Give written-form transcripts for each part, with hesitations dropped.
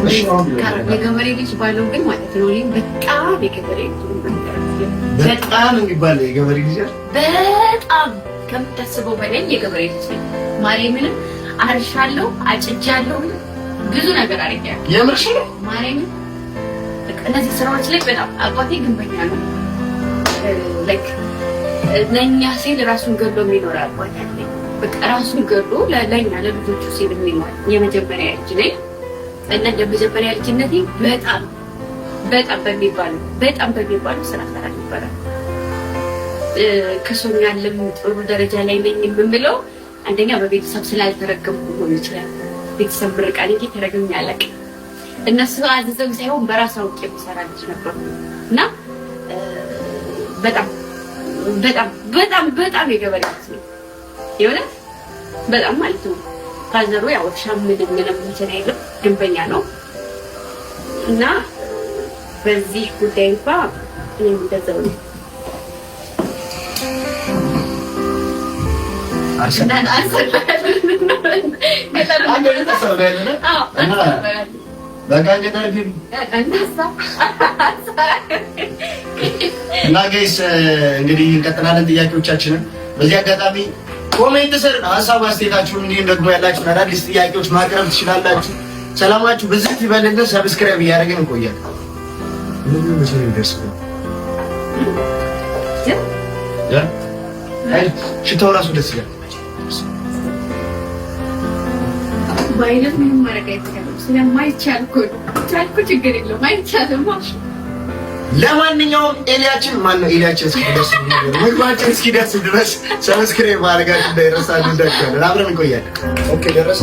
የገበሬ ልጅ ባለው ግን ማለት ነው በጣም የገበሬ በጣም የሚባል የገበሬ ልጅ በጣም ከምታስበው በላይ የገበሬ ልጅ ማርያምን አርሻለሁ፣ አጭጃለሁ፣ ብዙ ነገር አድርጌያለሁ። የምርሽ ነው ማርያምን እነዚህ ስራዎች ላይ በጣም አባቴ ግንበኛ ነው። ላይክ ለእኛ ሲል ራሱን ገሎ የሚኖር አባቴ አለ። በቃ ራሱን ገሎ ለእኛ ለልጆቹ ሲል የሚኖር የመጀመሪያ ልጅ ነኝ እና ለመጀመሪያ ልጅነቴ በጣም በሚባሉ ስራ ሰራ ነበረ። ከሶኛለም ጥሩ ደረጃ ላይ ነኝ የምምለው አንደኛ በቤተሰብ ስላልተረገምኩ ሊሆን ይችላል። ቤተሰብ ምርቃኔ ተረገምኝ አላውቅም። እነሱ አዝዘው ሳይሆን በራስ አውቄ የምሰራ ልጅ ነበርኩ እና በጣም የገበሬ ልጅ ነው የሆነ በጣም ማለት ነው። ፋዘሩ ያው ሻምድም ምንም እንትን አይልም፣ ግንበኛ ነው እና በዚህ ጉዳይ እንኳን እኔም እንደዛው ነው። እና ጋይስ እንግዲህ እንቀጥላለን ጥያቄዎቻችንን። በዚህ አጋጣሚ ኮሜንት ስር ሀሳብ አስተያየታችሁን እንዲሁም ደግሞ ያላችሁን አዳዲስ ጥያቄዎች ማቅረብ ትችላላችሁ። ሰላማችሁ ብዝት ይበልልን። ሰብስክራይብ እያደረግን እንቆያለን። ምን መቼ ነው የሚደርሰው? ሽታው ራሱ ደስ ይላል። ባይነት ምንም ማድረግ አይቻልም። ስለማይቻል እኮ ቻልኩ ችግር የለውም አይቻልም። ለማንኛውም ኤሊያችን ማነው ኤሊያችን እስኪደርስ ምግባችን እስኪደርስ ድረስ ሰብስክራይብ ማድረጋችሁ እንዳይረሳ እንዳትቀሩ። አብረን እንቆያለን። ኦኬ ደረሰ።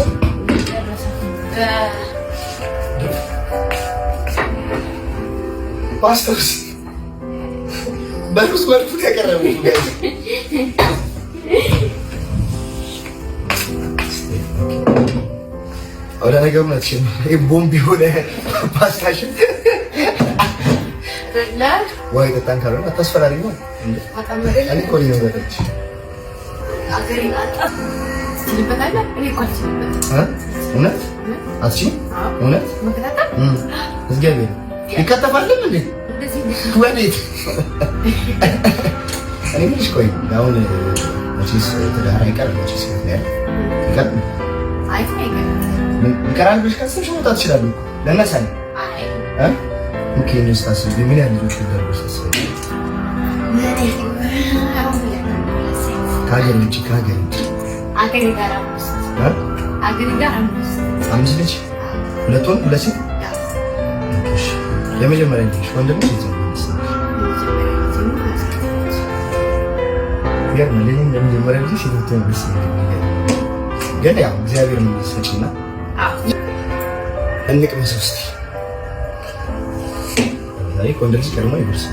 ፓስታስ በሩስ መልኩ ተቀረበ። ወደ ነገሩ ነው ትሽም ቦምብ ሆነ ፓስታሽ ወይ ተጣን ካለው አታስፈራሪ ነው እንዴ? እኔ እኮ ነው ወደች አገሪን አጣፍ ስለበታለ እኔ እኮ እውነት አትሺ እውነት መከታታ እግዚአብሔር ይከተፋልም እንዴ? ወዴት እኔ ምንሽ ቆይ አሁን መቼስ ተዳራ ይቀር መቼስ ነው ይቀር ይቀራል ብለሽ ካሰብሽ መውጣት ትችላለህ እኮ ለነሳኝ ኦኬ እንደስታስ ምን ያህል ልጆች ደርበሽ ታስበኝ ከሀገር ውጭ አምስት ልጅ ሁለት ወንድ ሁለት ሴት የመጀመሪያ ልጅ ወንድ ልጅ የመጀመሪያ ልጅ ሴት ግን ያው እግዚአብሔር ነው የሚሰጪና እንቅመስ ውስጥ ዛሬ ኮንደልስ ከርማ ይብርስ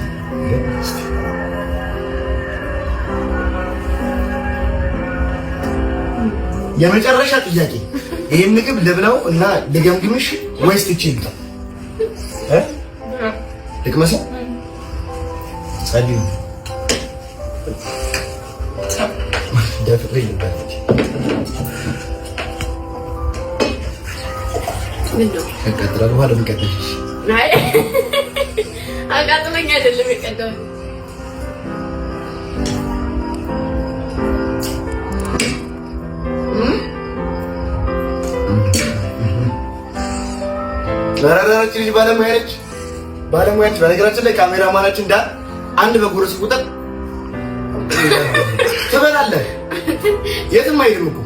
የመጨረሻ ጥያቄ ይሄን ምግብ ልብላው እና ልገምግምሽ ወይስ ትችይልታ ልቅመስ ጸልዩ ደፍሬ ይባላል ከቀጥራል በኋላ ልንቀጥልሽ አይ አጋጥመኝ አይደለም የቀደው ለራራች ልጅ ባለሙያች በነገራችን ላይ ካሜራማናችን እንዳ አንድ በጉርስ ቁጥር ትበላለህ የትም አይሄድም እኮ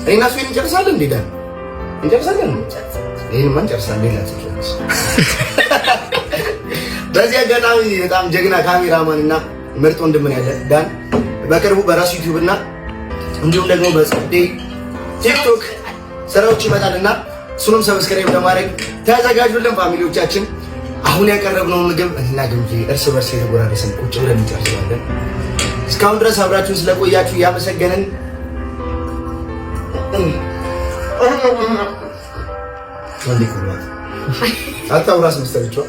እኔና እሱ እንጨርሳለን እንዴ ዳን እንጨርሳለን ይሄን ማን ጨርሳለን ይላል በዚህ አጋጣሚ በጣም ጀግና ካሜራማን እና ምርጥ ወንድም ነው ያለ ዳን በቅርቡ በራሱ ዩቲዩብ እና እንዲሁም ደግሞ በጽዴ ቲክቶክ ስራዎች ይመጣልና እሱንም ሰብስክራይብ ለማድረግ ተዘጋጁልን ፋሚሊዎቻችን። አሁን ያቀረብነው ምግብ እና ግምጂ እርስ በርስ የተጎራረሰን ቁጭ ብለን እንጨርሳለን። እስካሁን ድረስ አብራችሁን ስለቆያችሁ እያመሰገንን ወንዴ ኩራት አታውራስ መስተልቻው